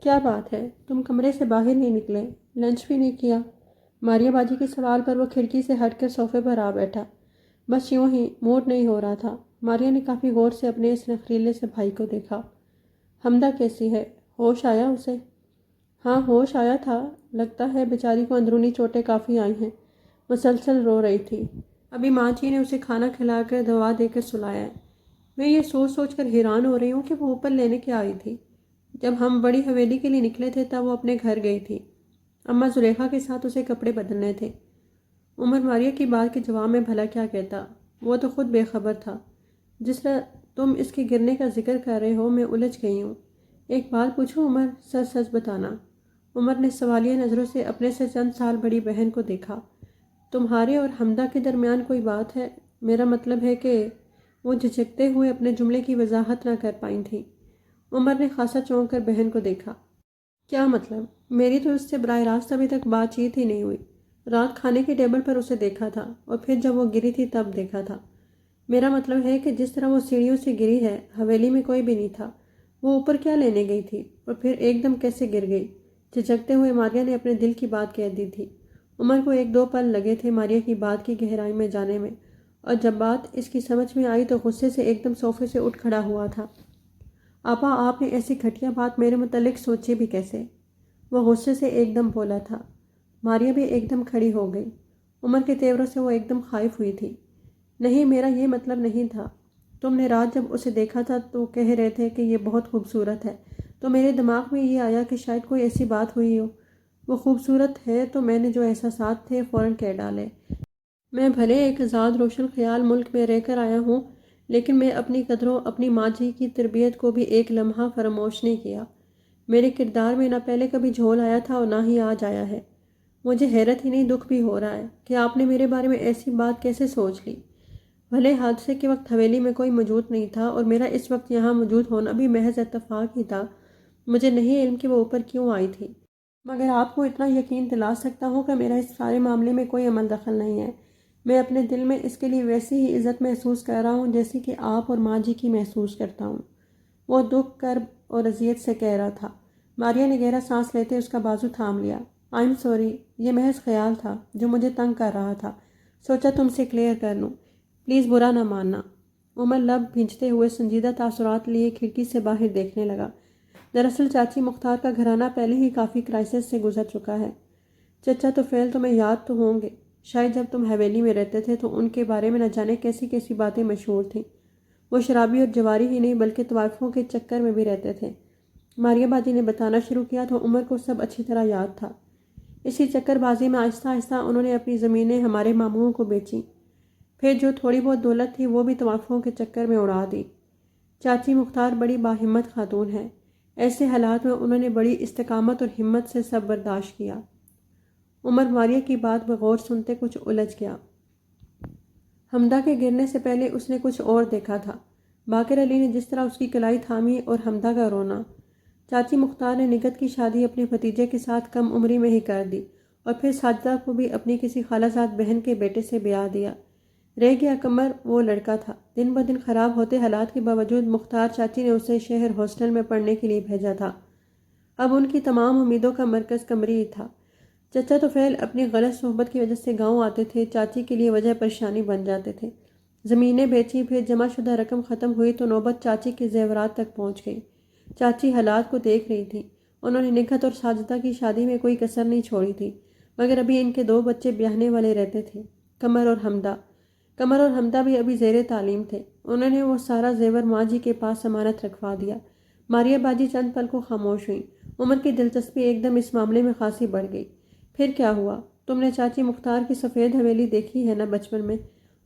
کیا بات ہے، تم کمرے سے باہر نہیں نکلے، لنچ بھی نہیں کیا؟ ماریا باجی کے سوال پر وہ کھڑکی سے ہٹ کر صوفے پر آ بیٹھا۔ بس یوں ہی موڈ نہیں ہو رہا تھا۔ ماریا نے کافی غور سے اپنے اس نخریلے سے بھائی کو دیکھا۔ حمدہ کیسی ہے؟ ہوش آیا اسے؟ ہاں ہوش آیا تھا، لگتا ہے بیچاری کو اندرونی چوٹیں کافی آئی ہیں، مسلسل رو رہی تھی۔ ابھی ماں جی نے اسے کھانا کھلا کر دوا دے کر سلایا ہے۔ میں یہ سوچ سوچ کر حیران ہو رہی ہوں کہ وہ اوپر لینے کیا آئی تھی۔ جب ہم بڑی حویلی کے لیے نکلے تھے تب وہ اپنے گھر گئی تھی، اماں زلیخا کے ساتھ اسے کپڑے بدلنے تھے۔ عمر ماریا کی بات کے جواب میں بھلا کیا کہتا، وہ تو خود بے خبر تھا۔ جس طرح تم اس کے گرنے کا ذکر کر رہے ہو میں الجھ گئی ہوں۔ ایک بات پوچھوں عمر، سچ سچ بتانا۔ عمر نے سوالیہ نظروں سے اپنے سے چند سال بڑی بہن کو دیکھا۔ تمہارے اور حمدہ کے درمیان کوئی بات ہے؟ میرا مطلب ہے کہ وہ جھجکتے ہوئے اپنے جملے کی وضاحت نہ کر پائیں تھی۔ عمر نے خاصا چونک کر بہن کو دیکھا۔ کیا مطلب؟ میری تو اس سے براہ راست ابھی تک بات چیت ہی نہیں ہوئی۔ رات کھانے کی ٹیبل پر اسے دیکھا تھا اور پھر جب وہ گری تھی تب دیکھا تھا۔ میرا مطلب ہے کہ جس طرح وہ سیڑھیوں سے گری ہے، حویلی میں کوئی بھی نہیں تھا، وہ اوپر کیا لینے گئی تھی اور پھر ایک دم کیسے گر گئی؟ جھجکتے ہوئے ماریا نے اپنے دل کی بات کہہ دی تھی۔ عمر کو ایک دو پل لگے تھے ماریا کی بات کی گہرائی میں جانے میں، اور جب بات اس کی سمجھ میں آئی تو غصے سے ایک دم صوفے سے اٹھ کھڑا ہوا تھا۔ آپا، آپ نے ایسی گھٹیا بات میرے متعلق سوچی بھی کیسے؟ وہ غصے سے ایک دم بولا تھا۔ ماریا بھی ایک دم کھڑی ہو گئی۔ عمر کے تیوروں سے وہ ایک دم خائف ہوئی تھی۔ نہیں، میرا یہ مطلب نہیں تھا۔ تم نے رات جب اسے دیکھا تھا تو کہہ رہے تھے کہ یہ بہت خوبصورت ہے، تو میرے دماغ میں یہ آیا کہ شاید کوئی ایسی بات ہوئی ہو۔ وہ خوبصورت ہے تو میں نے جو احساسات تھے فوراً کہہ ڈالے۔ میں بھلے ایک آزاد روشن خیال ملک میں رہ کر آیا ہوں، لیکن میں اپنی قدروں، اپنی ماں جی کی تربیت کو بھی ایک لمحہ فراموش نہیں کیا۔ میرے کردار میں نہ پہلے کبھی جھول آیا تھا اور نہ ہی آج آیا ہے۔ مجھے حیرت ہی نہیں دکھ بھی ہو رہا ہے کہ آپ نے میرے بارے میں ایسی بات کیسے سوچ لی۔ بھلے حادثے کے وقت حویلی میں کوئی موجود نہیں تھا اور میرا اس وقت یہاں موجود ہونا بھی محض اتفاق ہی تھا، مجھے نہیں علم کہ وہ اوپر کیوں آئی تھی، مگر آپ کو اتنا یقین دلا سکتا ہوں کہ میرا اس سارے معاملے میں کوئی عمل دخل نہیں ہے۔ میں اپنے دل میں اس کے لیے ویسی ہی عزت محسوس کر رہا ہوں جیسی کہ آپ اور ماں جی کی محسوس کرتا ہوں۔ وہ دکھ، کرب اور اذیت سے کہہ رہا تھا۔ ماریا نے گہرا سانس لیتے اس کا بازو تھام لیا۔ آئی ایم سوری، یہ محض خیال تھا جو مجھے تنگ کر رہا تھا، سوچا تم سے کلیئر کر لوں، پلیز برا نہ ماننا۔ عمر لب بھینچتے ہوئے سنجیدہ تاثرات لیے کھڑکی سے باہر دیکھنے لگا۔ دراصل چاچی مختار کا گھرانہ پہلے ہی کافی کرائسس سے گزر چکا ہے۔ چچا طفیل تمہیں یاد تو ہوں گے، شاید جب تم حویلی میں رہتے تھے تو ان کے بارے میں نہ جانے کیسی کیسی باتیں مشہور تھیں۔ وہ شرابی اور جواری ہی نہیں بلکہ طوائفوں کے چکر میں بھی رہتے تھے۔ ماریا باجی نے بتانا شروع کیا تو عمر کو سب اچھی طرح یاد تھا۔ اسی چکر بازی میں آہستہ آہستہ انہوں نے اپنی زمینیں ہمارے ماموں کو بیچیں، پھر جو تھوڑی بہت دولت تھی وہ بھی طوائفوں کے چکر میں اڑا دی۔ چاچی مختار بڑی باہمت خاتون ہے، ایسے حالات میں انہوں نے بڑی استقامت اور ہمت سے سب برداشت کیا۔ عمر ماریا کی بات بغور سنتے کچھ الجھ گیا۔ حمدہ کے گرنے سے پہلے اس نے کچھ اور دیکھا تھا، باقر علی نے جس طرح اس کی کلائی تھامی اور حمدہ کا رونا۔ چاچی مختار نے نگت کی شادی اپنے بھتیجے کے ساتھ کم عمری میں ہی کر دی اور پھر ساجدہ کو بھی اپنی کسی خالہ زاد بہن کے بیٹے سے بیاہ دیا۔ رہ گیا قمر، وہ لڑکا تھا۔ دن بدن خراب ہوتے حالات کے باوجود مختار چاچی نے اسے شہر ہاسٹل میں پڑھنے کے لیے بھیجا تھا۔ اب ان کی تمام امیدوں کا مرکز قمری ہی تھا۔ چچا طفیل اپنی غلط صحبت کی وجہ سے گاؤں آتے تھے، چاچی کے لیے وجہ پریشانی بن جاتے تھے۔ زمینیں بیچی، پھر جمع شدہ رقم ختم ہوئی تو نوبت چاچی کے زیورات تک پہنچ گئی۔ چاچی حالات کو دیکھ رہی تھی۔ انہوں نے نگہت اور ساجدہ کی شادی میں کوئی کسر نہیں چھوڑی تھی، مگر ابھی ان کے دو بچے بیاہنے والے رہتے تھے، قمر اور حمدہ۔ قمر اور حمدہ بھی ابھی زیر تعلیم تھے۔ انہوں نے وہ سارا زیور ماں جی کے پاس امانت رکھوا دیا۔ ماریا باجی چند پل کو خاموش ہوئی۔ عمر کی دلچسپی ایک دم اس معاملے میں خاصی بڑھ گئی۔ پھر کیا ہوا؟ تم نے چاچی مختار کی سفید حویلی دیکھی ہے نا بچپن میں؟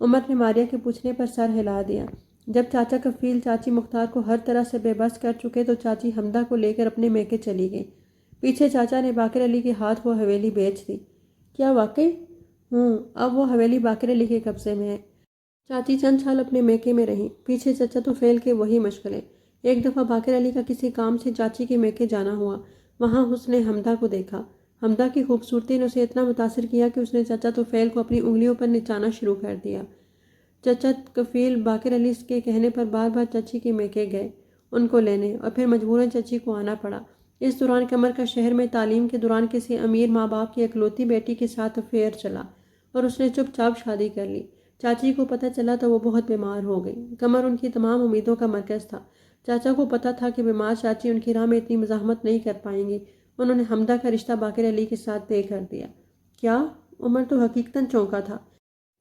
عمر نے ماریا کے پوچھنے پر سر ہلا دیا۔ جب چاچا کفیل چاچی مختار کو ہر طرح سے بے بس کر چکے تو چاچی حمدہ کو لے کر اپنے میکے چلی گئی۔ پیچھے چاچا نے باقر علی کے ہاتھ وہ حویلی بیچ دی۔ کیا واقعی؟ اب وہ حویلی باقر علی کے قبضے میں ہے۔ چاچی چند سال اپنے میکے میں رہیں، پیچھے چچا طفیل کے وہی مشغلے۔ ایک دفعہ باقر علی کا کسی کام سے چاچی کے میکے جانا ہوا، وہاں اس نے حمدہ کو دیکھا۔ حمدہ کی خوبصورتی نے اسے اتنا متاثر کیا کہ اس نے چچا طفیل کو اپنی انگلیوں پر نچانا شروع کر دیا۔ چچا کفیل باقر علی کے کہنے پر بار بار چچی کے میکے گئے ان کو لینے، اور پھر مجبوراً چچی کو آنا پڑا۔ اس دوران قمر کا شہر میں تعلیم کے دوران کسی امیر ماں باپ کی اکلوتی بیٹی کے ساتھ افیئر چلا اور اس نے چپ چاپ شادی کر لی۔ چاچی کو پتہ چلا تو وہ بہت بیمار ہو گئی۔ قمر ان کی تمام امیدوں کا مرکز تھا۔ چاچا کو پتہ تھا کہ بیمار چاچی ان کی راہ میں اتنی مزاحمت نہیں کر پائیں گی۔ انہوں نے حمدہ کا رشتہ باقر علی کے ساتھ طے کر دیا۔ کیا؟ عمر تو حقیقتاً چونکا تھا۔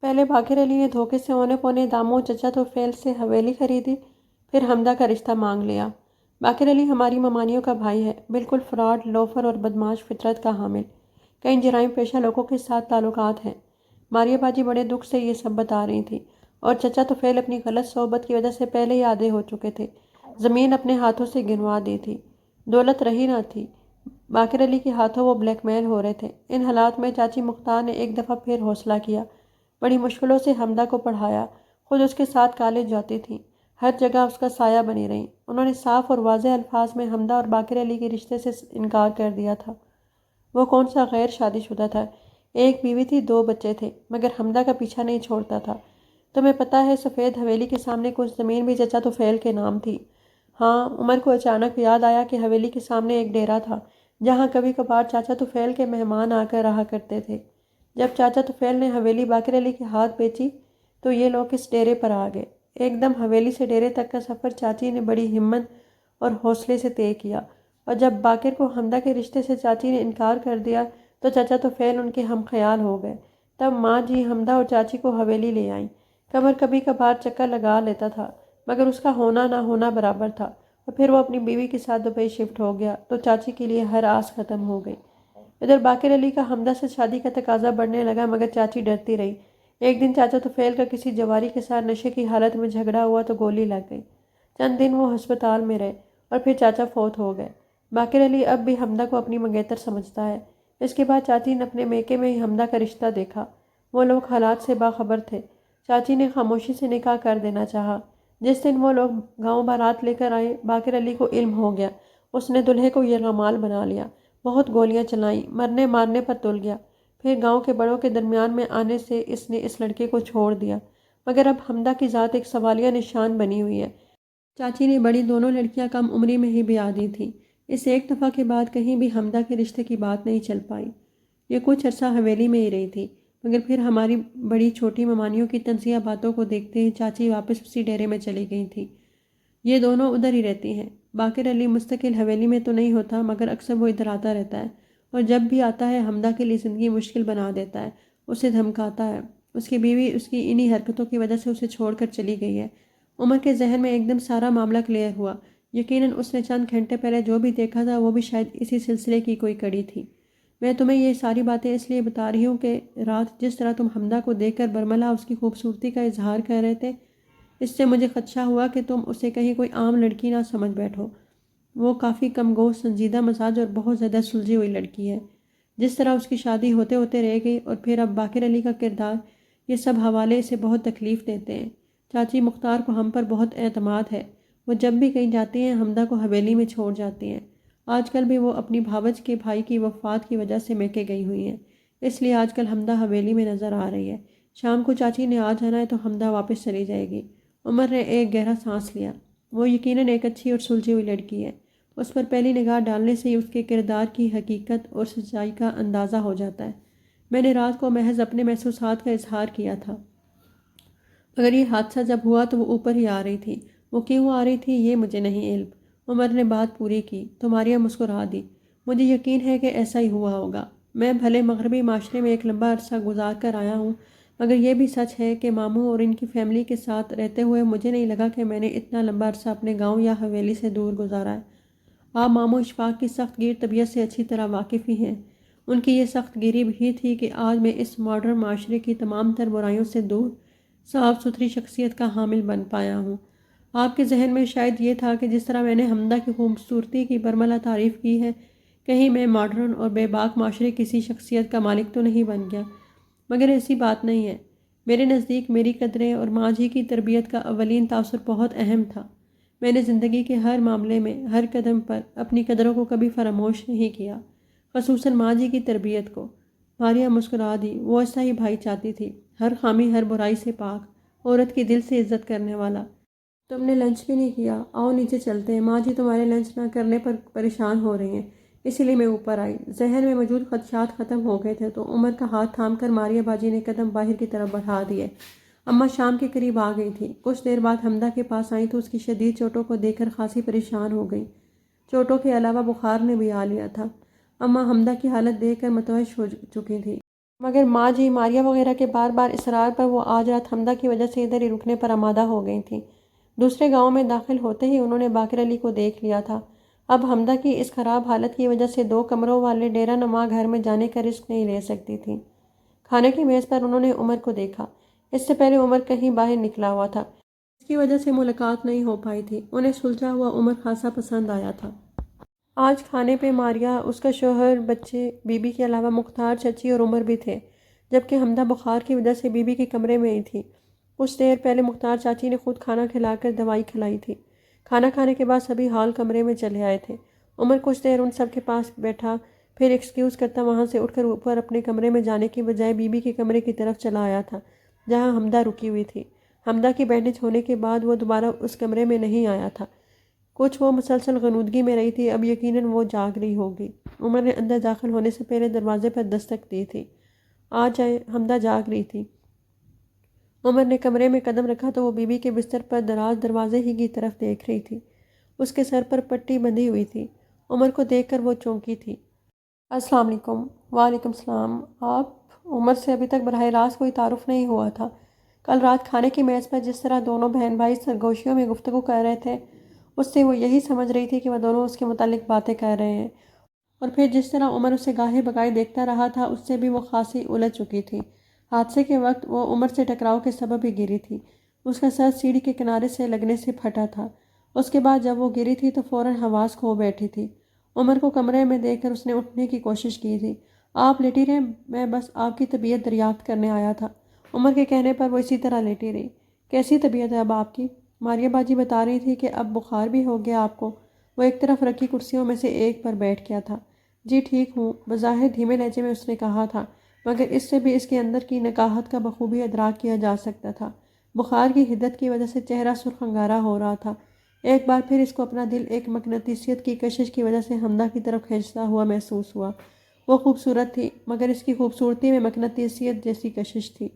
پہلے باقر علی نے دھوکے سے اونے پونے داموں چچا توفیل سے حویلی خریدی، پھر حمدہ کا رشتہ مانگ لیا۔ باقر علی ہماری ممانیوں کا بھائی ہے، بالکل فراڈ، لوفر اور بدماش فطرت کا حامل۔ کئی جرائم پیشہ لوگوں کے ساتھ تعلقات ہیں۔ ماریہ باجی بڑے دکھ سے یہ سب بتا رہی تھی، اور چچا توفیل اپنی غلط صحبت کی وجہ سے پہلے ہی آدھے ہو چکے تھے۔ زمین اپنے ہاتھوں سے گنوا دی تھی، دولت رہی نہ تھی۔ باقر علی کے ہاتھوں وہ بلیک میل ہو رہے تھے۔ ان حالات میں چاچی مختار نے ایک دفعہ پھر حوصلہ کیا، بڑی مشکلوں سے حمدہ کو پڑھایا، خود اس کے ساتھ کالج جاتی تھی، ہر جگہ اس کا سایہ بنی رہی۔ انہوں نے صاف اور واضح الفاظ میں حمدہ اور باقر علی کے رشتے سے انکار کر دیا تھا۔ وہ کون سا غیر شادی شدہ تھا، ایک بیوی تھی، 2 بچے تھے، مگر حمدہ کا پیچھا نہیں چھوڑتا تھا۔ تمہیں پتہ ہے سفید حویلی کے سامنے کچھ زمین بھی چچا توفیل کے نام تھی۔ ہاں، عمر کو اچانک یاد آیا کہ حویلی کے سامنے ایک ڈیرا تھا جہاں کبھی کبھار چاچا توفیل کے مہمان آ کر رہا کرتے تھے۔ جب چاچا توفیل نے حویلی باقر علی کے ہاتھ بیچی تو یہ لوگ اس ڈیرے پر آ گئے۔ ایک دم حویلی سے ڈیرے تک کا سفر چاچی نے بڑی ہمت اور حوصلے سے طے کیا، اور جب باقر کو حمدہ کے رشتے سے چاچی نے انکار کر دیا تو چچا توفیل ان کے ہم خیال ہو گئے۔ تب ماں جی حمدہ اور چاچی کو حویلی لے آئیں۔ قمر کبھی کبھار چکر لگا لیتا تھا، مگر اس کا ہونا نہ ہونا برابر تھا، اور پھر وہ اپنی بیوی کے ساتھ دبئی شفٹ ہو گیا تو چاچی کے لیے ہر آس ختم ہو گئی۔ ادھر باقر علی کا حمدہ سے شادی کا تقاضا بڑھنے لگا، مگر چاچی ڈرتی رہی۔ ایک دن چاچا توفیل کا کسی جواری کے ساتھ نشے کی حالت میں جھگڑا ہوا تو گولی لگ گئی۔ چند دن وہ ہسپتال میں رہے اور پھر چاچا فوت ہو گئے۔ باقر علی اب بھی حمدہ کو اپنی منگیتر سمجھتا ہے۔ اس کے بعد چاچی نے اپنے میکے میں ہی حمدہ کا رشتہ دیکھا۔ وہ لوگ حالات سے باخبر تھے۔ چاچی نے خاموشی سے نکاح کر دینا چاہا۔ جس دن وہ لوگ گاؤں بارات لے کر آئے، باقر علی کو علم ہو گیا۔ اس نے دلہے کو یرغمال بنا لیا، بہت گولیاں چلائیں، مرنے مارنے پر تل گیا۔ پھر گاؤں کے بڑوں کے درمیان میں آنے سے اس نے اس لڑکے کو چھوڑ دیا، مگر اب حمدہ کی ذات ایک سوالیہ نشان بنی ہوئی ہے۔ چاچی نے بڑی دونوں لڑکیاں کم عمری میں ہی بیاہ دی تھیں۔ اس ایک دفعہ کے بعد کہیں بھی حمدہ کے رشتے کی بات نہیں چل پائی۔ یہ کچھ عرصہ حویلی میں ہی رہی تھی، مگر پھر ہماری بڑی چھوٹی ممانیوں کی تنزیہ باتوں کو دیکھتے ہی چاچی واپس اسی ڈیرے میں چلی گئی تھی۔ یہ دونوں ادھر ہی رہتی ہیں۔ باقر علی مستقل حویلی میں تو نہیں ہوتا، مگر اکثر وہ ادھر آتا رہتا ہے، اور جب بھی آتا ہے حمدہ کے لیے زندگی مشکل بنا دیتا ہے، اسے دھمکاتا ہے۔ اس کی بیوی اس کی انہی حرکتوں کی وجہ سے اسے چھوڑ کر چلی گئی ہے۔ عمر کے ذہن میں ایک دم سارا معاملہ کلیئر ہوا۔ یقیناً اس نے چند گھنٹے پہلے جو بھی دیکھا تھا وہ بھی شاید اسی سلسلے کی کوئی کڑی تھی۔ میں تمہیں یہ ساری باتیں اس لیے بتا رہی ہوں کہ رات جس طرح تم حمدہ کو دیکھ کر برملا اس کی خوبصورتی کا اظہار کر رہے تھے، اس سے مجھے خدشہ ہوا کہ تم اسے کہیں کوئی عام لڑکی نہ سمجھ بیٹھو۔ وہ کافی کم گو، سنجیدہ مزاج اور بہت زیادہ سلجھی ہوئی لڑکی ہے۔ جس طرح اس کی شادی ہوتے ہوتے رہ گئی اور پھر اب باقر علی کا کردار، یہ سب حوالے اسے بہت تکلیف دیتے ہیں۔ چاچی مختار کو ہم پر بہت اعتماد ہے۔ وہ جب بھی کہیں جاتی ہیں حمدہ کو حویلی میں چھوڑ جاتی ہیں۔ آج کل بھی وہ اپنی بھاوج کے بھائی کی وفات کی وجہ سے میکے گئی ہوئی ہیں، اس لیے آج کل حمدہ حویلی میں نظر آ رہی ہے۔ شام کو چاچی نے آ جانا ہے تو حمدہ واپس چلی جائے گی۔ عمر نے ایک گہرا سانس لیا۔ وہ یقیناً ایک اچھی اور سلجھی ہوئی لڑکی ہے۔ اس پر پہلی نگاہ ڈالنے سے ہی اس کے کردار کی حقیقت اور سچائی کا اندازہ ہو جاتا ہے۔ میں نے رات کو محض اپنے محسوسات کا اظہار کیا تھا، مگر یہ حادثہ جب ہوا تو وہ اوپر ہی آ رہی تھی۔ وہ کیوں آ رہی تھی یہ مجھے نہیں علم۔ عمر نے بات پوری کی تو ماریہ مسکرا دی۔ مجھے یقین ہے کہ ایسا ہی ہوا ہوگا۔ میں بھلے مغربی معاشرے میں ایک لمبا عرصہ گزار کر آیا ہوں، مگر یہ بھی سچ ہے کہ ماموں اور ان کی فیملی کے ساتھ رہتے ہوئے مجھے نہیں لگا کہ میں نے اتنا لمبا عرصہ اپنے گاؤں یا حویلی سے دور گزارا ہے۔ آپ ماموں اشفاق کی سخت گیر طبیعت سے اچھی طرح واقف ہی ہیں۔ ان کی یہ سخت گیری بھی تھی کہ آج میں اس ماڈرن معاشرے کی تمام تر برائیوں سے دور صاف ستھری شخصیت کا حامل بن پایا ہوں۔ آپ کے ذہن میں شاید یہ تھا کہ جس طرح میں نے حمدہ کی خوبصورتی کی برملا تعریف کی ہے، کہیں میں ماڈرن اور بے باک معاشرے کسی شخصیت کا مالک تو نہیں بن گیا، مگر ایسی بات نہیں ہے۔ میرے نزدیک میری قدریں اور ماں جی کی تربیت کا اولین تاثر بہت اہم تھا۔ میں نے زندگی کے ہر معاملے میں، ہر قدم پر اپنی قدروں کو کبھی فراموش نہیں کیا، خصوصاً ماں جی کی تربیت کو۔ ماریہ مسکرا دی۔ وہ ایسا ہی بھائی چاہتی تھی، ہر خامی ہر برائی سے پاک، عورت کی دل سے عزت کرنے والا۔ تم نے لنچ بھی نہیں کیا، آؤ نیچے چلتے ہیں، ماں جی تمہارے لنچ نہ کرنے پر پریشان ہو رہی ہیں، اسی لیے میں اوپر آئی۔ ذہن میں موجود خدشات ختم ہو گئے تھے تو عمر کا ہاتھ تھام کر ماریہ باجی نے قدم باہر کی طرف بڑھا دیے۔ اماں شام کے قریب آ گئی تھی۔ کچھ دیر بعد حمدہ کے پاس آئیں تو اس کی شدید چوٹوں کو دیکھ کر خاصی پریشان ہو گئی۔ چوٹوں کے علاوہ بخار نے بھی آ لیا تھا۔ اماں حمدہ کی حالت دیکھ کر متوجہ ہو چکی تھی، مگر ماں جی ماریہ وغیرہ کے بار بار اصرار پر وہ آج رات حمدہ کی وجہ سے ادھر ہی رکنے پر آمادہ ہو گئی تھیں۔ دوسرے گاؤں میں داخل ہوتے ہی انہوں نے باقر علی کو دیکھ لیا تھا۔ اب حمدہ کی اس خراب حالت کی وجہ سے 2 کمروں والے ڈیرہ نما گھر میں جانے کا رسک نہیں لے سکتی تھی۔ کھانے کی میز پر انہوں نے عمر کو دیکھا۔ اس سے پہلے عمر کہیں باہر نکلا ہوا تھا، اس کی وجہ سے ملاقات نہیں ہو پائی تھی۔ انہیں سلجھا ہوا عمر خاصا پسند آیا تھا۔ آج کھانے پہ ماریہ، اس کا شوہر، بچے، بی بی کے علاوہ مختار چچی اور عمر بھی تھے، جبکہ حمدہ بخار کی وجہ سے بی بی کے کمرے میں ہی تھی۔ کچھ دیر پہلے مختار چاچی نے خود کھانا کھلا کر دوائی کھلائی تھی۔ کھانا کھانے کے بعد سبھی ہال کمرے میں چلے آئے تھے۔ عمر کچھ دیر ان سب کے پاس بیٹھا، پھر ایکسکیوز کرتا وہاں سے اٹھ کر اوپر اپنے کمرے میں جانے کی بجائے بی بی کے کمرے کی طرف چلا آیا تھا جہاں حمدہ رکی ہوئی تھی۔ حمدہ کی بینڈیج ہونے کے بعد وہ دوبارہ اس کمرے میں نہیں آیا تھا۔ کچھ وہ مسلسل غنودگی میں رہی تھی، اب یقیناً وہ جاگ رہی ہوگی۔ عمر نے اندر داخل ہونے سے پہلے دروازے پر دستک دی تھی۔ آ جائیں، حمدہ جاگ رہی تھی۔ عمر نے کمرے میں قدم رکھا تو وہ بی بی کے بستر پر دراز دروازے ہی کی طرف دیکھ رہی تھی۔ اس کے سر پر پٹی بندھی ہوئی تھی۔ عمر کو دیکھ کر وہ چونکی تھی۔ السلام علیکم۔ وعلیکم السلام۔ آپ؟ عمر سے ابھی تک براہ راست کوئی تعارف نہیں ہوا تھا۔ کل رات کھانے کی میز پر جس طرح دونوں بہن بھائی سرگوشیوں میں گفتگو کر رہے تھے، اس سے وہ یہی سمجھ رہی تھی کہ وہ دونوں اس کے متعلق باتیں کر رہے ہیں، اور پھر جس طرح عمر اسے گاہے بگاہے دیکھتا رہا تھا، اس سے بھی وہ خاصی الجھ چکی تھی۔ حادثے کے وقت وہ عمر سے ٹکراؤ کے سبب ہی گری تھی۔ اس کا سر سیڑھی کے کنارے سے لگنے سے پھٹا تھا۔ اس کے بعد جب وہ گری تھی تو فوراً حواس کھو بیٹھی تھی۔ عمر کو کمرے میں دیکھ کر اس نے اٹھنے کی کوشش کی تھی۔ آپ لیٹی رہیں، میں بس آپ کی طبیعت دریافت کرنے آیا تھا۔ عمر کے کہنے پر وہ اسی طرح لیٹی رہی۔ کیسی طبیعت ہے اب آپ کی؟ ماریہ باجی بتا رہی تھی کہ اب بخار بھی ہو گیا آپ کو۔ وہ ایک طرف رکھی کرسیوں میں سے ایک پر بیٹھ گیا تھا۔ جی ٹھیک ہوں، بظاہر دھیمے لہجے میں اس نے کہا تھا، مگر اس سے بھی اس کے اندر کی نکاہت کا بخوبی ادراک کیا جا سکتا تھا۔ بخار کی حدت کی وجہ سے چہرہ سرخ انگارہ ہو رہا تھا۔ ایک بار پھر اس کو اپنا دل ایک مقناطیسیت کی کشش کی وجہ سے حمدہ کی طرف کھینچتا ہوا محسوس ہوا۔ وہ خوبصورت تھی، مگر اس کی خوبصورتی میں مقناطیسیت جیسی کشش تھی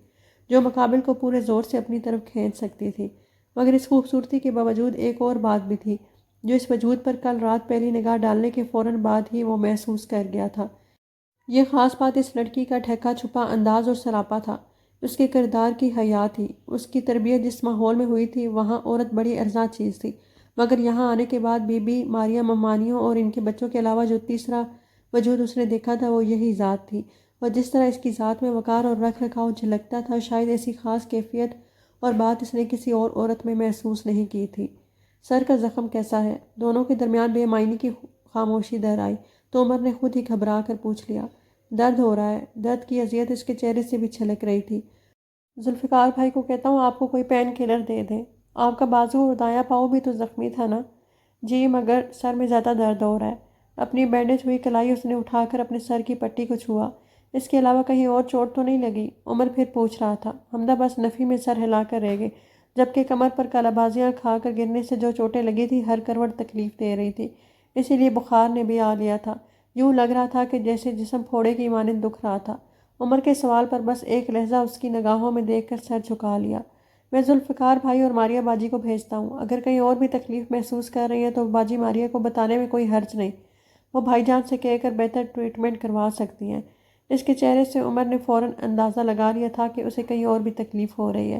جو مقابل کو پورے زور سے اپنی طرف کھینچ سکتی تھی۔ مگر اس خوبصورتی کے باوجود ایک اور بات بھی تھی جو اس وجود پر کل رات پہلی نگاہ ڈالنے کے فوراً بعد ہی وہ محسوس کر گیا تھا۔ یہ خاص بات اس لڑکی کا ڈھکا چھپا انداز اور سراپا تھا۔ اس کے کردار کی حیا تھی۔ اس کی تربیت جس ماحول میں ہوئی تھی وہاں عورت بڑی ارزاں چیز تھی، مگر یہاں آنے کے بعد بی بی، ماریہ ممانیوں اور ان کے بچوں کے علاوہ جو تیسرا وجود اس نے دیکھا تھا وہ یہی ذات تھی۔ اور جس طرح اس کی ذات میں وقار اور رکھ رکھاؤ جھلکتا تھا، شاید ایسی خاص کیفیت اور بات اس نے کسی اور عورت میں محسوس نہیں کی تھی۔ سر کا زخم کیسا ہے؟ دونوں کے درمیان بے معنی کی خاموشی در آئی تو عمر نے خود ہی گھبرا کر پوچھ لیا۔ درد ہو رہا ہے؟ درد کی اذیت اس کے چہرے سے بھی چھلک رہی تھی۔ ذوالفقار بھائی کو کہتا ہوں آپ کو کوئی پین کلر دے دیں۔ آپ کا بازو اور دایاں پاؤں بھی تو زخمی تھا نا؟ جی، مگر سر میں زیادہ درد ہو رہا ہے۔ اپنی بینڈیج ہوئی کلائی اس نے اٹھا کر اپنے سر کی پٹی کو چھوا۔ اس کے علاوہ کہیں اور چوٹ تو نہیں لگی؟ عمر پھر پوچھ رہا تھا۔ حمدہ بس نفی میں سر ہلا کر رہ گئی، جبکہ کمر پر کالا بازیاں کھا کر گرنے سے جو چوٹیں لگی تھی ہر کروٹ تکلیف دے رہی تھی، اسی لیے بخار نے بھی آ لیا تھا۔ یوں لگ رہا تھا کہ جیسے جسم پھوڑے کی مانند دکھ رہا تھا۔ عمر کے سوال پر بس ایک لحظہ اس کی نگاہوں میں دیکھ کر سر جھکا لیا۔ میں ذوالفقار بھائی اور ماریہ باجی کو بھیجتا ہوں۔ اگر کہیں اور بھی تکلیف محسوس کر رہی ہیں تو باجی ماریہ کو بتانے میں کوئی حرج نہیں، وہ بھائی جان سے کہہ کر بہتر ٹریٹمنٹ کروا سکتی ہیں۔ اس کے چہرے سے عمر نے فوراً اندازہ لگا لیا تھا کہ اسے کہیں اور بھی تکلیف ہو رہی ہے،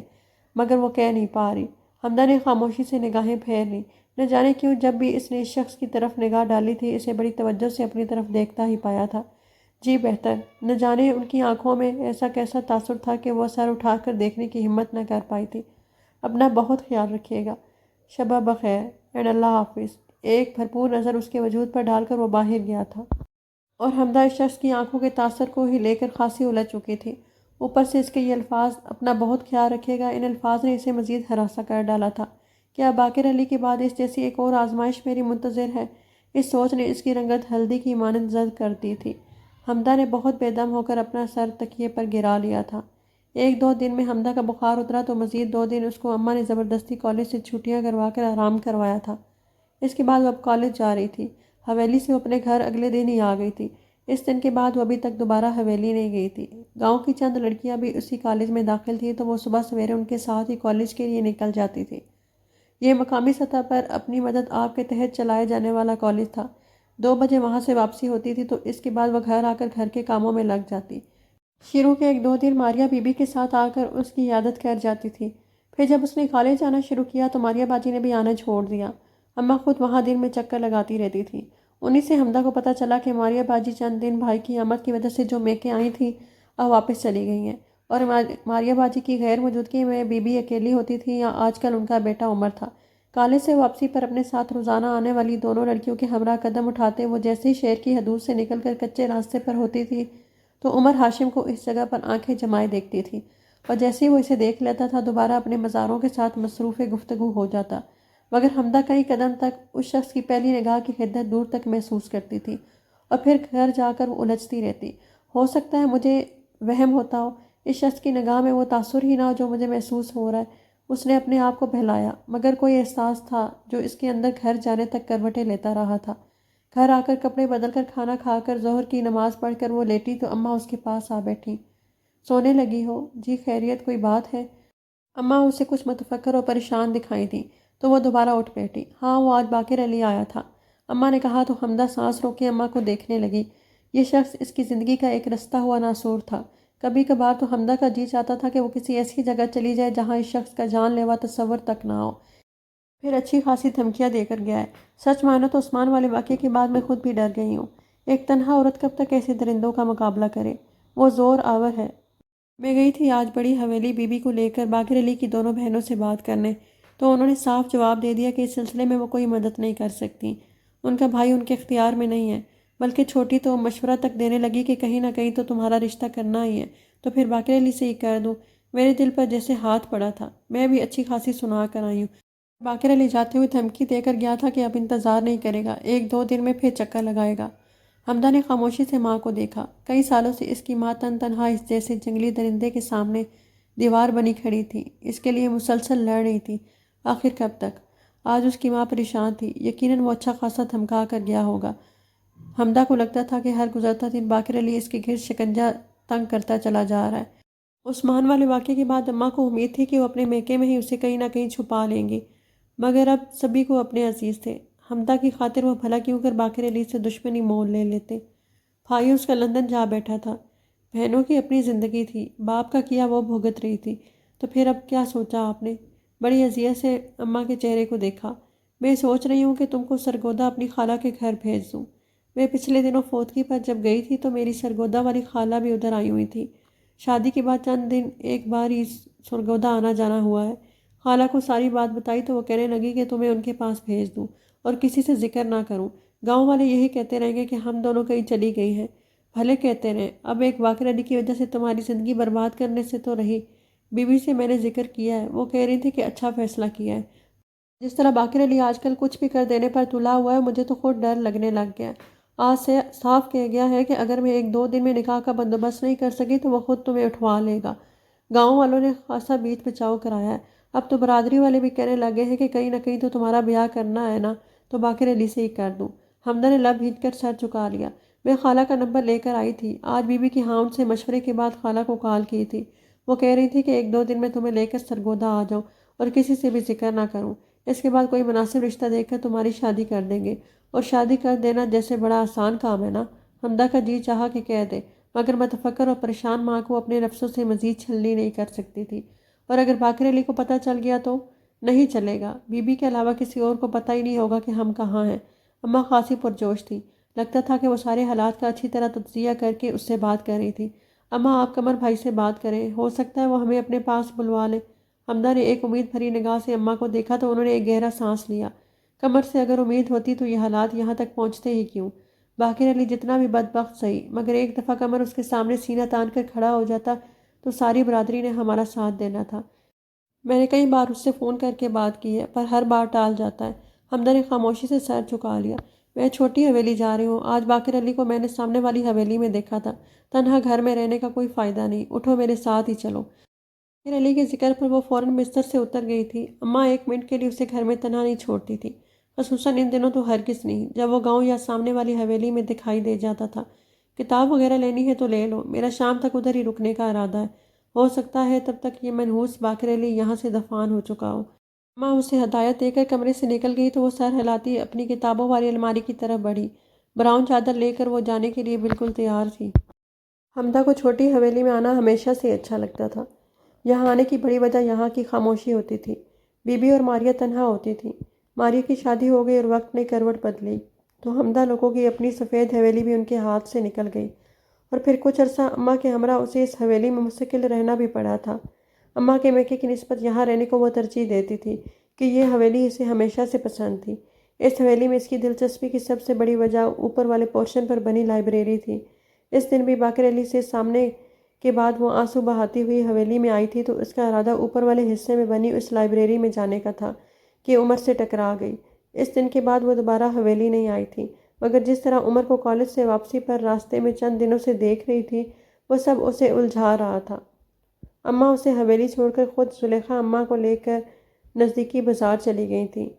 مگر وہ کہہ نہیں پا رہی۔ حمدہ نے خاموشی سے نگاہیں پھیر لیں۔ نہ جانے کیوں جب بھی اس نے اس شخص کی طرف نگاہ ڈالی تھی اسے بڑی توجہ سے اپنی طرف دیکھتا ہی پایا تھا۔ جی بہتر۔ نہ جانے ان کی آنکھوں میں ایسا کیسا تاثر تھا کہ وہ سر اٹھا کر دیکھنے کی ہمت نہ کر پائی تھی۔ اپنا بہت خیال رکھیے گا۔ شبہ بخیر اینڈ اللہ حافظ۔ ایک بھرپور نظر اس کے وجود پر ڈال کر وہ باہر گیا تھا، اور حمدہ اس شخص کی آنکھوں کے تاثر کو ہی لے کر خاصی الجھ چکی تھی۔ اوپر سے اس کے یہ الفاظ، اپنا بہت خیال رکھے گا، ان الفاظ نے اسے مزید ہراساں کر ڈالا تھا۔ کیا باقر علی کے بعد اس جیسی ایک اور آزمائش میری منتظر ہے؟ اس سوچ نے اس کی رنگت ہلدی کی مانند زرد کر دی تھی۔ حمدہ نے بہت بے دم ہو کر اپنا سر تکیے پر گرا لیا تھا۔ ایک دو دن میں حمدہ کا بخار اترا تو مزید 2 دن اس کو اماں نے زبردستی کالج سے چھٹیاں کروا کر آرام کروایا تھا۔ اس کے بعد وہ اب کالج جا رہی تھی۔ حویلی سے وہ اپنے گھر اگلے دن ہی آ گئی تھی۔ اس دن کے بعد وہ ابھی تک دوبارہ حویلی نہیں گئی تھی۔ گاؤں کی چند لڑکیاں بھی اسی کالج میں داخل تھیں تو وہ صبح سویرے ان کے ساتھ ہی کالج کے لیے نکل جاتی تھی۔ یہ مقامی سطح پر اپنی مدد آپ کے تحت چلائے جانے والا کالج تھا۔ 2 بجے وہاں سے واپسی ہوتی تھی تو اس کے بعد وہ گھر آ کر گھر کے کاموں میں لگ جاتی۔ شروع کے 1-2 دن ماریہ بی بی کے ساتھ آ کر اس کی عیادت کر جاتی تھی۔ پھر جب اس نے کالج آنا شروع کیا تو ماریہ باجی نے بھی آنا چھوڑ دیا۔ اماں خود وہاں دن میں چکر لگاتی رہتی تھیں۔ انہی سے حمدہ کو پتہ چلا کہ ماریہ باجی چند دن بھائی کی آمد کی وجہ سے جو میکے آئی تھیں اب واپس چلی گئی ہیں، اور ماریہ باجی کی غیر موجودگی میں بی بی اکیلی ہوتی تھی یا آج کل ان کا بیٹا عمر تھا۔ کالج سے واپسی پر اپنے ساتھ روزانہ آنے والی دونوں لڑکیوں کے ہمراہ قدم اٹھاتے وہ جیسے ہی شہر کی حدود سے نکل کر کچے راستے پر ہوتی تھی تو عمر ہاشم کو اس جگہ پر آنکھیں جمائے دیکھتی تھی، اور جیسے ہی وہ اسے دیکھ لیتا تھا دوبارہ اپنے مزاروں کے ساتھ مصروف گفتگو ہو جاتا، مگر حمدہ کئی قدم تک اس شخص کی پہلی نگاہ کی حدت دور تک محسوس کرتی تھی، اور پھر گھر جا کر وہ الجھتی رہتی۔ ہو سکتا ہے مجھے وہم ہوتا ہو، اس شخص کی نگاہ میں وہ تاثر ہی نہ ہو جو مجھے محسوس ہو رہا ہے۔ اس نے اپنے آپ کو بہلایا، مگر کوئی احساس تھا جو اس کے اندر گھر جانے تک کروٹیں لیتا رہا تھا۔ گھر آ کر کپڑے بدل کر کھانا کھا کر ظہر کی نماز پڑھ کر وہ لیٹی تو اماں اس کے پاس آ بیٹھی۔ سونے لگی ہو؟ جی خیریت، کوئی بات ہے؟ اماں اسے کچھ متفکر اور پریشان دکھائی دی تو وہ دوبارہ اٹھ بیٹھی۔ ہاں، وہ آج باقر علی آیا تھا، اماں نے کہا تو حمدہ سانس روکے اماں کو دیکھنے لگی۔ یہ شخص اس کی زندگی کا ایک رستہ ہوا ناسور تھا۔ کبھی کبھار تو حمدہ کا جی چاہتا تھا کہ وہ کسی ایسی جگہ چلی جائے جہاں اس شخص کا جان لیوا تصور تک نہ ہو۔ پھر اچھی خاصی دھمکیاں دے کر گیا ہے۔ سچ مانو تو عثمان والے واقعے کے بعد میں خود بھی ڈر گئی ہوں۔ ایک تنہا عورت کب تک ایسے درندوں کا مقابلہ کرے؟ وہ زور آور ہے۔ میں گئی تھی آج بڑی حویلی بی بی کو لے کر باقر علی کی دونوں بہنوں سے بات کرنے، تو انہوں نے صاف جواب دے دیا کہ اس سلسلے میں وہ کوئی مدد نہیں کر سکتی۔ ان کا بھائی ان کے اختیار میں نہیں ہے، بلکہ چھوٹی تو مشورہ تک دینے لگی کہ کہیں نہ کہیں تو تمہارا رشتہ کرنا ہی ہے تو پھر باقر علی سے ہی کر دوں۔ میرے دل پر جیسے ہاتھ پڑا تھا۔ میں بھی اچھی خاصی سنا کر آئی ہوں۔ باقر علی جاتے ہوئے دھمکی دے کر گیا تھا کہ اب انتظار نہیں کرے گا، 1-2 دن میں پھر چکر لگائے گا۔ حمدہ نے خاموشی سے ماں کو دیکھا۔ کئی سالوں سے اس کی ماں تنہا اس جیسے جنگلی درندے کے سامنے دیوار بنی کھڑی تھی، اس کے لیے مسلسل لڑ رہی تھی۔ آخر کب تک؟ آج اس کی ماں پریشان تھی۔ یقیناً وہ اچھا خاصا دھمکا کر گیا ہوگا۔ حمدہ کو لگتا تھا کہ ہر گزرتا دن باقر علی اس کے گھر شکنجہ تنگ کرتا چلا جا رہا ہے۔ عثمان والے واقعے کے بعد اماں کو امید تھی کہ وہ اپنے میکے میں ہی اسے کہیں نہ کہیں چھپا لیں گی، مگر اب سبھی کو اپنے عزیز تھے۔ حمدہ کی خاطر وہ بھلا کیوں کر باقر علی سے دشمنی مول لے لیتے۔ بھائی اس کا لندن جا بیٹھا تھا، بہنوں کی اپنی زندگی تھی، باپ کا کیا وہ بھگت رہی تھی، تو پھر اب کیا سوچا آپ نے؟ بڑی اذیت سے اماں کے چہرے کو دیکھا۔ میں سوچ رہی ہوں کہ تم کو سرگودہ اپنی خالہ کے گھر بھیج دوں۔ میں پچھلے دنوں فوتگی پر جب گئی تھی تو میری سرگودہ والی خالہ بھی ادھر آئی ہوئی تھی۔ شادی کے بعد چند دن ایک بار ہی سرگودہ آنا جانا ہوا ہے۔ خالہ کو ساری بات بتائی تو وہ کہنے لگی کہ تمہیں ان کے پاس بھیج دوں اور کسی سے ذکر نہ کروں۔ گاؤں والے یہی کہتے رہیں گے کہ ہم دونوں کہیں چلی گئی ہیں۔ بھلے کہتے رہیں، اب ایک باقر علی کی وجہ سے تمہاری زندگی برباد کرنے سے تو رہی۔ بی بی سے میں نے ذکر کیا ہے، وہ کہہ رہی تھی کہ اچھا فیصلہ کیا ہے۔ جس طرح باقر علی آج کل کچھ بھی کر دینے پر تلا ہوا ہے، مجھے تو خود ڈر لگنے لگ گیا۔ آج سے صاف کہہ گیا ہے کہ اگر میں 1-2 دن میں نکاح کا بندوبست نہیں کر سکی تو وہ خود تمہیں اٹھوا لے گا۔ گاؤں والوں نے خاصا بیچ بچاؤ کرایا ہے۔ اب تو برادری والے بھی کہنے لگے ہیں کہ کہیں نہ کہیں تو تمہارا بیاہ کرنا ہے نا، تو باقر علی سے ہی کر دوں۔ حمدہ نے لب ہینچ کر سر جھکا لیا۔ میں خالہ کا نمبر لے کر آئی تھی، آج بی بی کی ہاؤن سے مشورے کے بعد خالہ کو کال کی تھی۔ وہ کہہ رہی تھی کہ 1-2 دن میں تمہیں لے کر سرگودہ آ جاؤں اور کسی سے بھی ذکر نہ کروں۔ اس کے بعد کوئی مناسب رشتہ دیکھ کر تمہاری شادی کر دیں گے، اور شادی کر دینا جیسے بڑا آسان کام ہے نا۔ حمدہ کا جی چاہا کہ کہہ دے، مگر متفکر اور پریشان ماں کو اپنے لفظوں سے مزید چھلنی نہیں کر سکتی تھی۔ اور اگر باقر علی کو پتہ چل گیا تو؟ نہیں چلے گا، بی بی کے علاوہ کسی اور کو پتہ ہی نہیں ہوگا کہ ہم کہاں ہیں۔ اماں خاصی پرجوش تھی، لگتا تھا کہ وہ سارے حالات کا اچھی طرح تجزیہ کر کے اس سے بات کر رہی تھی۔ اماں آپ قمر بھائی سے بات کریں، ہو سکتا ہے وہ ہمیں اپنے پاس بلوا لے۔ حمدہ نے ایک امید بھری نگاہ سے اماں کو دیکھا تو انہوں نے ایک گہرا سانس لیا۔ قمر سے اگر امید ہوتی تو یہ حالات یہاں تک پہنچتے ہی کیوں؟ باقر علی جتنا بھی بدبخت صحیح، مگر ایک دفعہ قمر اس کے سامنے سینہ تان کر کھڑا ہو جاتا تو ساری برادری نے ہمارا ساتھ دینا تھا۔ میں نے کئی بار اس سے فون کر کے بات کی ہے، پر ہر بار ٹال جاتا ہے۔ حمدہ نے خاموشی سے سر جھکا لیا۔ میں چھوٹی حویلی جا رہی ہوں، آج باقر علی کو میں نے سامنے والی حویلی میں دیکھا تھا۔ تنہا گھر میں رہنے کا کوئی فائدہ نہیں، اٹھو میرے ساتھ ہی چلو۔ پھر علی کے ذکر پر وہ فوراً بستر سے اتر گئی تھی۔ اماں ایک منٹ کے لیے اسے گھر میں تنہا نہیں چھوڑتی تھی، خصوصاً ان دنوں تو ہرگز نہیں، جب وہ گاؤں یا سامنے والی حویلی میں دکھائی دے جاتا تھا۔ کتاب وغیرہ لینی ہے تو لے لو، میرا شام تک ادھر ہی رکنے کا ارادہ ہے، ہو سکتا ہے تب تک یہ منحوس باقر علی یہاں سے دفان ہو چکا ہو۔ اماں اسے ہدایت دے کر کمرے سے نکل گئی تو وہ سر ہلاتی اپنی کتابوں والی الماری کی طرف بڑھی۔ براؤن چادر لے کر وہ جانے کے لیے بالکل تیار تھی۔ حمدہ کو چھوٹی حویلی میں آنا ہمیشہ سے اچھا لگتا تھا۔ یہاں آنے کی بڑی وجہ یہاں کی خاموشی ہوتی تھی۔ بی بی اور ماریہ تنہا ہوتی تھیں۔ ماریہ کی شادی ہو گئی اور وقت نے کروٹ بدلی تو حمدہ لوگوں کی اپنی سفید حویلی بھی ان کے ہاتھ سے نکل گئی، اور پھر کچھ عرصہ اماں کے ہمراہ اسے اس حویلی میں مستقل رہنا بھی پڑا تھا۔ اماں کے میکے کی نسبت یہاں رہنے کو وہ ترجیح دیتی تھی کہ یہ حویلی اسے ہمیشہ سے پسند تھی۔ اس حویلی میں اس کی دلچسپی کی سب سے بڑی وجہ اوپر والے پورشن پر بنی لائبریری تھی۔ اس دن بھی باقر علی سے سامنے کے بعد وہ آنسو بہاتی ہوئی حویلی میں آئی تھی تو اس کا ارادہ اوپر والے حصے میں بنی اس لائبریری میں جانے کا تھا کہ عمر سے ٹکرا گئی۔ اس دن کے بعد وہ دوبارہ حویلی نہیں آئی تھی، مگر جس طرح عمر کو کالج سے واپسی پر راستے میں چند دنوں سے دیکھ رہی تھی وہ سب اسے الجھا رہا تھا۔ اماں اسے حویلی چھوڑ کر خود زلیخا اماں کو لے کر نزدیکی بازار چلی گئی تھی۔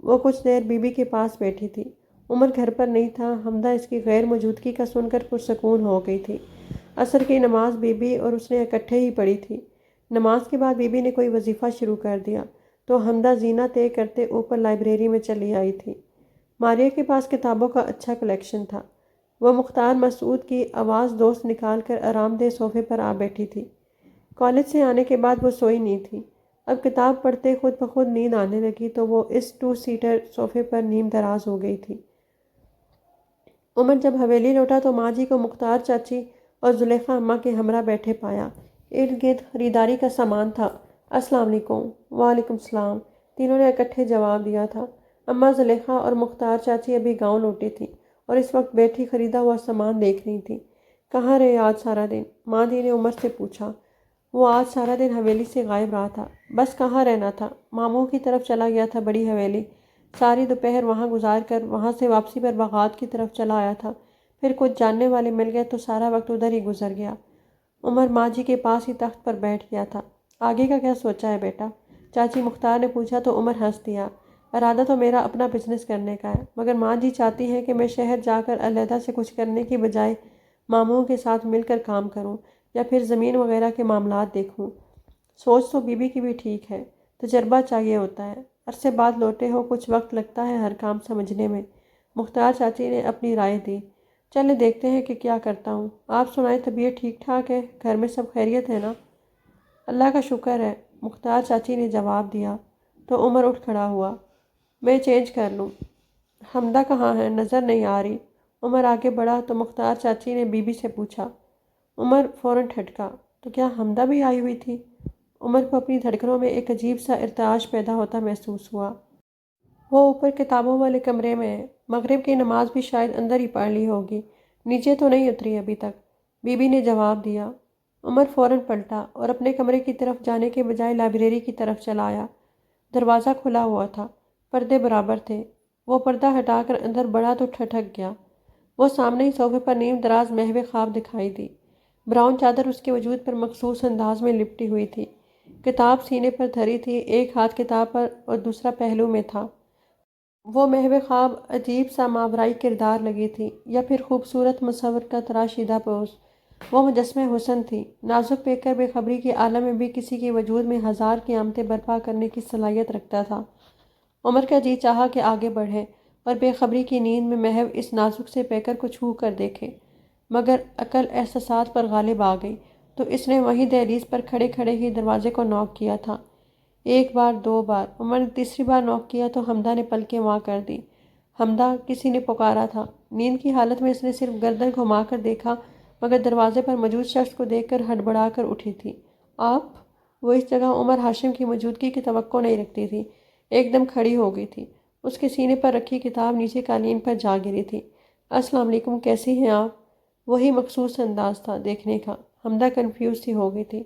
وہ کچھ دیر بی بی کے پاس بیٹھی تھی۔ عمر گھر پر نہیں تھا۔ حمدہ اس کی غیر موجودگی کا سن کر پرسکون ہو گئی تھی۔ عصر کی نماز بی بی اور اس نے اکٹھے ہی پڑھی تھی۔ نماز کے بعد بی بی نے کوئی وظیفہ شروع کر دیا تو حمدہ زینہ طے کرتے اوپر لائبریری میں چلی آئی تھی۔ ماریہ کے پاس کتابوں کا اچھا کلیکشن تھا۔ وہ مختار مسعود کی آواز دوست نکال کر آرام دہ صوفے پر آ بیٹھی تھی۔ کالج سے آنے کے بعد وہ سوئی نہیں تھی۔ اب کتاب پڑھتے خود بخود نیند آنے لگی تو وہ اس 2 سیٹر صوفے پر نیم دراز ہو گئی تھی۔ عمر جب حویلی لوٹا تو ماں جی کو مختار چاچی اور زلیخا اماں کے ہمراہ بیٹھے پایا۔ ارد گرد خریداری کا سامان تھا۔ السلام علیکم۔ وعلیکم السلام، تینوں نے اکٹھے جواب دیا تھا۔ اماں زلیخا اور مختار چاچی ابھی گاؤں لوٹی تھیں اور اس وقت بیٹھی خریدا ہوا سامان دیکھ رہی تھیں۔ کہاں رہے آج سارا دن؟ ماں جی نے عمر سے پوچھا۔ وہ آج سارا دن حویلی سے غائب رہا تھا۔ بس کہاں رہنا تھا، ماموں کی طرف چلا گیا تھا بڑی حویلی، ساری دوپہر وہاں گزار کر وہاں سے واپسی پر باغات کی طرف چلا آیا تھا، پھر کچھ جاننے والے مل گئے تو سارا وقت ادھر ہی گزر گیا۔ عمر ماں جی کے پاس ہی تخت پر بیٹھ گیا تھا۔ آگے کا کیا سوچا ہے بیٹا؟ چاچی مختار نے پوچھا تو عمر ہنس دیا۔ ارادہ تو میرا اپنا بزنس کرنے کا ہے، مگر ماں جی چاہتی ہیں کہ میں شہر جا کر علیحدہ سے کچھ کرنے کی بجائے ماموں کے ساتھ مل کر کام کروں یا پھر زمین وغیرہ کے معاملات دیکھوں۔ سوچ تو بی بی کی بھی ٹھیک ہے، تجربہ چاہیے ہوتا ہے، عرصے بعد لوٹے ہو، کچھ وقت لگتا ہے ہر کام سمجھنے میں۔ مختار چاچی نے اپنی رائے دی۔ چلے دیکھتے ہیں کہ کیا کرتا ہوں۔ آپ سنائیں، طبیعت ٹھیک ٹھاک ہے؟ گھر میں سب خیریت ہے نا؟ اللہ کا شکر ہے، مختار چاچی نے جواب دیا تو عمر اٹھ کھڑا ہوا۔ میں چینج کر لوں؟ حمدہ کہاں ہے؟ نظر نہیں آ رہی۔ عمر آگے بڑھا تو مختار چاچی نے بی بی سے پوچھا۔ عمر فوراً ٹھٹکا، تو کیا حمدہ بھی آئی ہوئی تھی؟ عمر کو اپنی دھڑکنوں میں ایک عجیب سا ارتعاش پیدا ہوتا محسوس ہوا۔ وہ اوپر کتابوں والے کمرے میں ہے، مغرب کی نماز بھی شاید اندر ہی پڑھ لی ہوگی، نیچے تو نہیں اتری ابھی تک، بی بی نے جواب دیا۔ عمر فوراً پلٹا اور اپنے کمرے کی طرف جانے کے بجائے لائبریری کی طرف چلا آیا۔ دروازہ کھلا ہوا تھا، پردے برابر تھے۔ وہ پردہ ہٹا کر اندر بڑھا تو ٹھٹک گیا۔ وہ سامنے ہی صوفے پر نیم دراز محو خواب دکھائی دی۔ براؤن چادر اس کے وجود پر مخصوص انداز میں لپٹی ہوئی تھی۔ کتاب سینے پر دھری تھی، ایک ہاتھ کتاب پر اور دوسرا پہلو میں تھا۔ وہ محو خواب عجیب سا ماورائی کردار لگی تھی یا پھر خوبصورت مصور کا تراشیدہ پوز۔ وہ مجسمہ حسن تھی، نازک پیکر بے خبری کے عالم میں بھی کسی کے وجود میں ہزار قیامتیں برپا کرنے کی صلاحیت رکھتا تھا۔ عمر کا جی چاہا کہ آگے بڑھے اور بے خبری کی نیند میں محو اس نازک سے پیکر کو چھو کر دیکھے، مگر عقل احساسات پر غالب آ گئی تو اس نے وہیں دہلیز پر کھڑے کھڑے ہی دروازے کو نوک کیا تھا۔ ایک بار، دو بار، عمر نے تیسری بار نوک کیا تو حمدہ نے پلکیں واں کر دی۔ حمدہ، کسی نے پکارا تھا۔ نیند کی حالت میں اس نے صرف گردن گھما کر دیکھا مگر دروازے پر موجود شخص کو دیکھ کر ہڑبڑا کر اٹھی تھی۔ آپ؟ وہ اس جگہ عمر ہاشم کی موجودگی کی توقع نہیں رکھتی تھی۔ ایک دم کھڑی ہو گئی تھی۔ اس کے سینے پر رکھی کتاب نیچے قالین پر جا گری تھی۔ السلام علیکم، کیسی ہیں آپ؟ وہی مخصوص انداز تھا دیکھنے کا۔ حمدہ کنفیوز سی ہو گئی تھی۔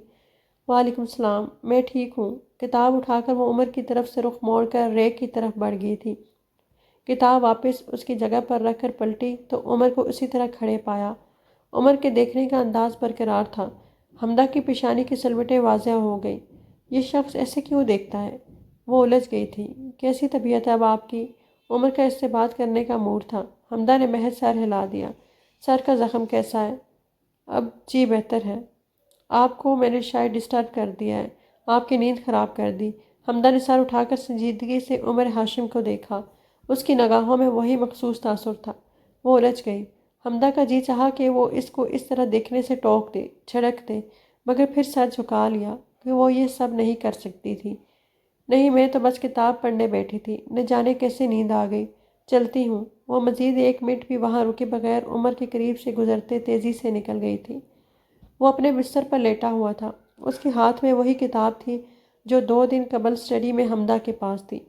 وعلیکم السلام، میں ٹھیک ہوں۔ کتاب اٹھا کر وہ عمر کی طرف سے رخ موڑ کر ریک کی طرف بڑھ گئی تھی۔ کتاب واپس اس کی جگہ پر رکھ کر پلٹی تو عمر کو اسی طرح کھڑے پایا۔ عمر کے دیکھنے کا انداز برقرار تھا حمدہ کی پیشانی کی سلوٹیں واضح ہو گئیں۔ یہ شخص ایسے کیوں دیکھتا ہے؟ وہ الجھ گئی تھی۔ کیسی طبیعت ہے اب آپ کی؟ عمر کا اس سے بات کرنے کا موڈ تھا۔ حمدہ نے محض سر ہلا دیا۔ سر کا زخم کیسا ہے؟ اب جی بہتر ہے۔ آپ کو میں نے شاید ڈسٹرب کر دیا ہے، آپ کی نیند خراب کر دی۔ حمدہ نے سر اٹھا کر سنجیدگی سے عمر ہاشم کو دیکھا۔ اس کی نگاہوں میں وہی مخصوص تاثر تھا۔ وہ الجھ گئی۔ حمدہ کا جی چاہا کہ وہ اس کو اس طرح دیکھنے سے ٹوک دے، جھڑک دے، مگر پھر سر جھکا لیا کہ وہ یہ سب نہیں کر سکتی تھی۔ نہیں، میں تو بس کتاب پڑھنے بیٹھی تھی، نہ جانے کیسے نیند آ گئی۔ چلتی ہوں۔ وہ مزید 1 منٹ بھی وہاں رکے بغیر عمر کے قریب سے گزرتے تیزی سے نکل گئی تھی۔ وہ اپنے بستر پر لیٹا ہوا تھا۔ اس کے ہاتھ میں وہی کتاب تھی جو 2 دن قبل اسٹڈی میں حمدہ کے پاس تھی۔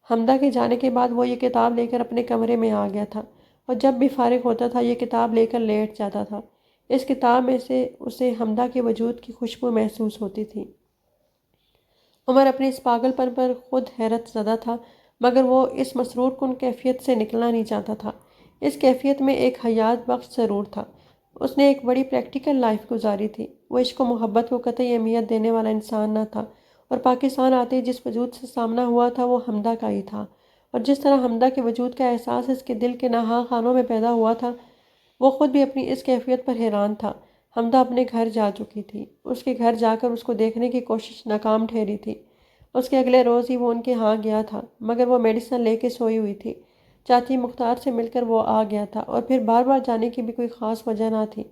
حمدہ کے جانے کے بعد وہ یہ کتاب لے کر اپنے کمرے میں آ گیا تھا اور جب بھی فارغ ہوتا تھا یہ کتاب لے کر لیٹ جاتا تھا۔ اس کتاب میں سے اسے حمدہ کے وجود کی خوشبو محسوس ہوتی تھی۔ عمر اپنے اس پاگل پن پر خود حیرت زدہ تھا، مگر وہ اس مسرور کن کیفیت سے نکلنا نہیں چاہتا تھا۔ اس کیفیت میں ایک حیات بخش ضرور تھا۔ اس نے ایک بڑی پریکٹیکل لائف گزاری تھی۔ وہ عشق و محبت کو قطعی اہمیت دینے والا انسان نہ تھا، اور پاکستان آتے جس وجود سے سامنا ہوا تھا وہ حمدہ کا ہی تھا، اور جس طرح حمدہ کے وجود کا احساس اس کے دل کے نہاں خانوں میں پیدا ہوا تھا، وہ خود بھی اپنی اس کیفیت پر حیران تھا۔ حمدہ اپنے گھر جا چکی تھی۔ اس کے گھر جا کر اس کو دیکھنے کی کوشش ناکام ٹھہری تھی۔ اس کے اگلے روز ہی وہ ان کے ہاں گیا تھا، مگر وہ میڈیسن لے کے سوئی ہوئی تھی۔ چاچی مختار سے مل کر وہ آ گیا تھا، اور پھر بار بار جانے کی بھی کوئی خاص وجہ نہ تھی۔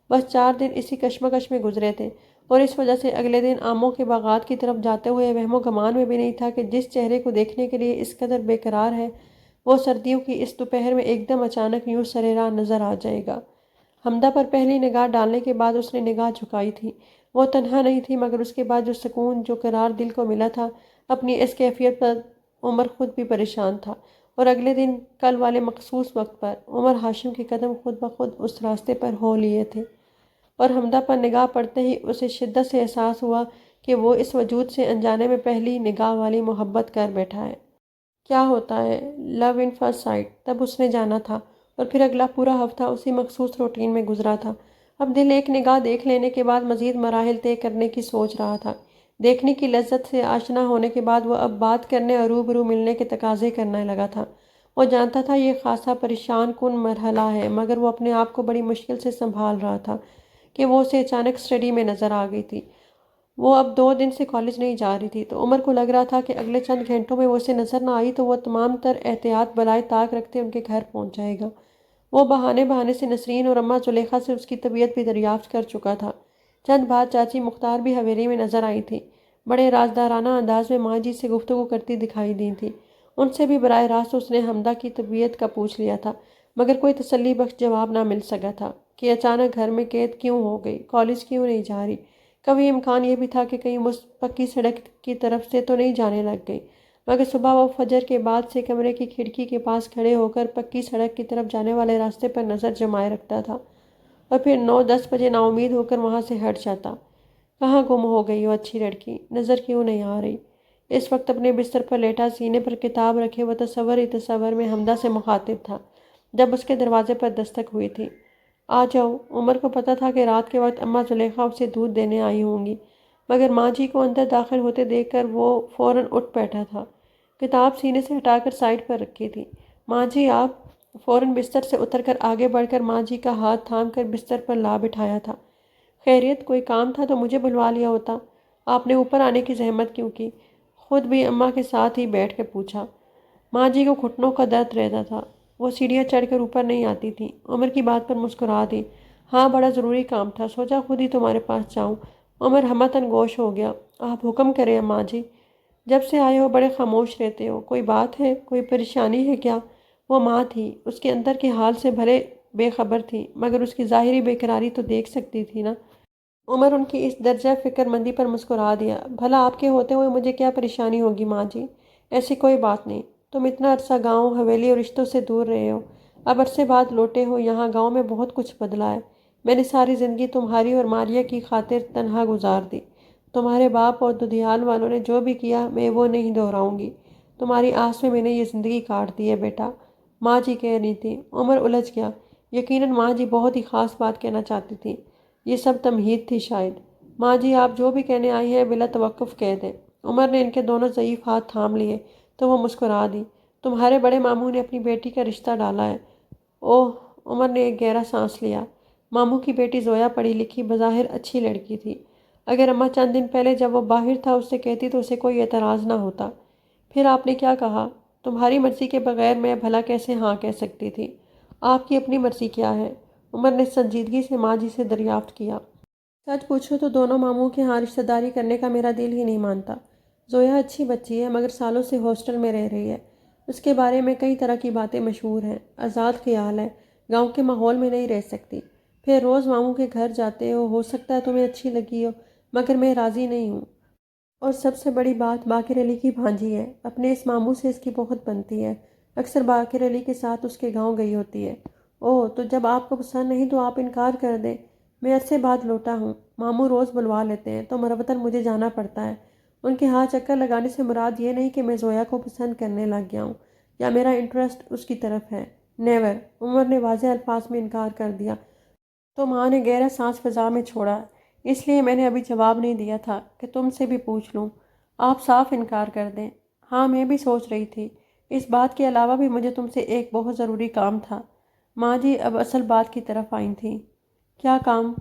بس 4 دن اسی کشمکش میں گزرے تھے، اور اس وجہ سے اگلے دن آموں کے باغات کی طرف جاتے ہوئے وہم و گمان میں بھی نہیں تھا کہ جس چہرے کو دیکھنے کے لیے اس قدر بے قرار ہے وہ سردیوں کی اس دوپہر میں ایک دم اچانک یوں سرِ راہ نظر آ جائے گا۔ حمدہ پر پہلی نگاہ ڈالنے کے بعد اس نے نگاہ جھکائی تھی۔ وہ تنہا نہیں تھی، مگر اس کے بعد جو سکون، جو قرار دل کو ملا تھا اپنی اس کیفیت پر عمر خود بھی پریشان تھا، اور اگلے دن کل والے مخصوص وقت پر عمر ہاشم کے قدم خود بخود اس راستے پر ہو لیے تھے، اور حمدہ پر نگاہ پڑتے ہی اسے شدت سے احساس ہوا کہ وہ اس وجود سے انجانے میں پہلی نگاہ والی محبت کر بیٹھا ہے۔ کیا ہوتا ہے لو ان فرسٹ سائٹ، تب اس نے جانا تھا، اور پھر اگلا پورا ہفتہ اسی مخصوص روٹین میں گزرا تھا۔ اب دل ایک نگاہ دیکھ لینے کے بعد مزید مراحل طے کرنے کی سوچ رہا تھا۔ دیکھنے کی لذت سے آشنا ہونے کے بعد وہ اب بات کرنے اور روبرو ملنے کے تقاضے کرنے لگا تھا۔ وہ جانتا تھا یہ خاصا پریشان کن مرحلہ ہے، مگر وہ اپنے آپ کو بڑی مشکل سے سنبھال رہا تھا کہ وہ اسے اچانک اسٹڈی میں نظر آ گئی تھی۔ وہ اب 2 دن سے کالج نہیں جا رہی تھی، تو عمر کو لگ رہا تھا کہ اگلے چند گھنٹوں میں وہ اسے نظر نہ آئی تو وہ تمام تر احتیاط بالائے طاق رکھتے ان کے گھر پہنچ جائے گا۔ وہ بہانے سے نسرین اور اماں زلیخا سے اس کی طبیعت بھی دریافت کر چکا تھا۔ چند بعد چاچی مختار بھی حویلی میں نظر آئی تھی۔ بڑے رازدارانہ انداز میں ماں جی سے گفتگو کرتی دکھائی دی تھی۔ ان سے بھی براہ راست اس نے حمدہ کی طبیعت کا پوچھ لیا تھا، مگر کوئی تسلی بخش جواب نہ مل سکا تھا کہ اچانک گھر میں قید کیوں ہو گئی، کالج کیوں نہیں جا رہی۔ کبھی امکان یہ بھی تھا کہ کہیں وہ پکی سڑک کی طرف سے تو نہیں جانے لگ گئی، مگر صبح وہ فجر کے بعد سے کمرے کی کھڑکی کے پاس کھڑے ہو کر پکی سڑک کی طرف جانے والے راستے پر نظر جمائے رکھتا تھا، اور پھر 9-10 بجے نا امید ہو کر وہاں سے ہٹ جاتا۔ کہاں گم ہو گئی وہ اچھی لڑکی، نظر کیوں نہیں آ رہی؟ اس وقت اپنے بستر پر لیٹا سینے پر کتاب رکھے وہ تصور ہی تصور میں حمدہ سے مخاطب تھا، جب اس کے دروازے پر دستک ہوئی تھی۔ آ جاؤ۔ عمر کو پتہ تھا کہ رات کے وقت اماں زلیخا اسے دودھ دینے آئی ہوں گی، مگر ماں جی کو اندر داخل ہوتے دیکھ کر وہ فوراً اٹھ بیٹھا تھا۔ کتاب سینے سے ہٹا کر سائڈ پر رکھی تھی۔ ماں جی آپ؟ فوراً بستر سے اتر کر آگے بڑھ کر ماں جی کا ہاتھ تھام کر بستر پر لا بٹھایا تھا۔ خیریت؟ کوئی کام تھا تو مجھے بلوا لیا ہوتا، آپ نے اوپر آنے کی زحمت کیوں کی؟ خود بھی اماں کے ساتھ ہی بیٹھ کے پوچھا۔ ماں جی کو گھٹنوں کا درد رہتا تھا، وہ سیڑھیاں چڑھ کر اوپر نہیں آتی تھیں۔ عمر کی بات پر مسکرا دی۔ ہاں، بڑا ضروری کام تھا، سوچا خود ہی تمہارے پاس جاؤں۔ عمر ہمتاً گوش ہو گیا۔ آپ حکم کریں اماں جی۔ جب سے آئے ہو بڑے خاموش رہتے ہو، کوئی بات ہے، کوئی پریشانی ہے کیا؟ وہ ماں تھی، اس کے اندر کے حال سے بھلے بے خبر تھی، مگر اس کی ظاہری بے قراری تو دیکھ سکتی تھی نا۔ عمر ان کی اس درجہ فکر مندی پر مسکرا دیا۔ بھلا آپ کے ہوتے ہوئے مجھے کیا پریشانی ہوگی ماں جی؟ ایسی کوئی بات نہیں، تم اتنا عرصہ گاؤں، حویلی اور رشتوں سے دور رہے ہو، اب عرصے بعد لوٹے ہو یہاں، گاؤں میں بہت کچھ بدلا ہے۔ میں نے ساری زندگی تمہاری اور ماریہ کی خاطر تنہا گزار دی۔ تمہارے باپ اور ددھیال والوں نے جو بھی کیا میں وہ نہیں دہراؤں گی۔ تمہاری آس میں نے یہ زندگی کاٹ دی ہے بیٹا، ماں جی کہہ رہی تھی۔ عمر الجھ گیا۔ یقیناً ماں جی بہت ہی خاص بات کہنا چاہتی تھی۔ یہ سب تمہید تھی شاید۔ ماں جی آپ جو بھی کہنے آئی ہیں بلا توقف کہہ دیں۔ عمر نے ان کے دونوں ضعیف ہاتھ تھام لیے تو وہ مسکرا دی۔ تمہارے بڑے ماموں نے اپنی بیٹی کا رشتہ ڈالا ہے۔ اوہ، عمر نے ایک گہرا سانس لیا۔ ماموں کی بیٹی زویا پڑھی لکھی بظاہر اچھی لڑکی تھی۔ اگر اماں چند دن پہلے جب وہ باہر تھا اس سے کہتی تو اسے کوئی اعتراض نہ ہوتا۔ پھر آپ نے کیا کہا؟ تمہاری مرضی کے بغیر میں بھلا کیسے ہاں کہہ سکتی تھی؟ آپ کی اپنی مرضی کیا ہے؟ عمر نے سنجیدگی سے ماں جی سے دریافت کیا۔ سچ پوچھو تو دونوں ماموں کے ہاں رشتہ داری کرنے کا میرا دل ہی نہیں مانتا۔ زویا اچھی بچی ہے مگر سالوں سے ہاسٹل میں رہ رہی ہے۔ اس کے بارے میں کئی طرح کی باتیں مشہور ہیں۔ آزاد خیال ہے، گاؤں کے ماحول میں نہیں رہ سکتی۔ پھر روز ماموں کے گھر جاتے ہو سکتا ہے تمہیں اچھی لگی ہو، مگر میں راضی نہیں ہوں۔ اور سب سے بڑی بات باقر علی کی بھانجی ہے، اپنے اس ماموں سے اس کی بہت بنتی ہے، اکثر باقر علی کے ساتھ اس کے گاؤں گئی ہوتی ہے۔ اوہ، تو جب آپ کو پسند نہیں تو آپ انکار کر دیں۔ میں عرصے بعد لوٹا ہوں، ماموں روز بلوا لیتے ہیں تو مربتاً مجھے جانا پڑتا ہے۔ ان کے ہاں چکر لگانے سے مراد یہ نہیں کہ میں زویا کو پسند کرنے لگ گیا ہوں یا میرا انٹرسٹ اس کی طرف ہے۔ نیور، عمر نے واضح الفاظ میں انکار کر دیا۔ تو ماں نے گہرا سانس فضا میں چھوڑا۔ اس لیے میں نے ابھی جواب نہیں دیا تھا کہ تم سے بھی پوچھ لوں۔ آپ صاف انکار کر دیں۔ ہاں میں بھی سوچ رہی تھی۔ اس بات کے علاوہ بھی مجھے تم سے ایک بہت ضروری کام تھا۔ ماں جی اب اصل بات کی طرف آئی تھیں۔ کیا کام؟